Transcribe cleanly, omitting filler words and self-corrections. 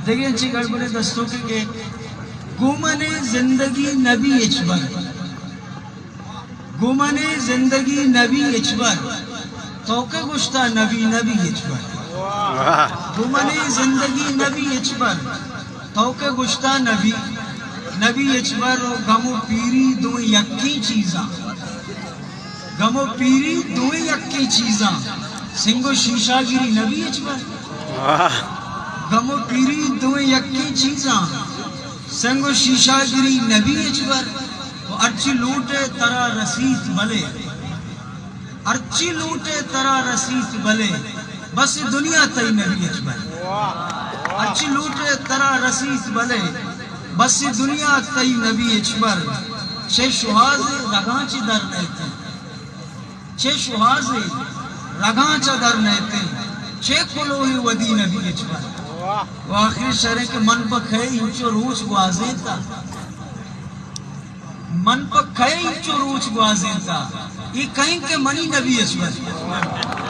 دیکھیں اچھی گڑبڑے دستوں کے گمن زندگی نبی اچبر گمن زندگی نبی اچبر توکہ گشتہ نبی نبی اچبر گمن زندگی نبی اچبر توکہ گشتہ نبی نبی اچبر غم و پیری دو یکی چیزاں غم و پیری دو یکی چیزاں سنگو شیشہ گیری نبی اچبر غم و پیری دو یکی چیزاں سنگو شیشہ گیری نبی اچبر ارچی لوٹے ترا رسیت بلے ارچی لوٹے ترا رسیت بلے بس دنیا تی نبی اچبر ارچی لوٹے ترا رسیت بلے بس دنیا تی نبی اچبر چھ شہاز رگاں چی در نیتے چھ شہاز رگاں چا در نیتے چھ کلوہی ودی نبی اچبر وہ آخری شرح کے من پا کھئے انچو روچ گوازیں تا من پا کھئے انچو روچ گوازیں تا یہ کہیں کہ منی نبی اچبر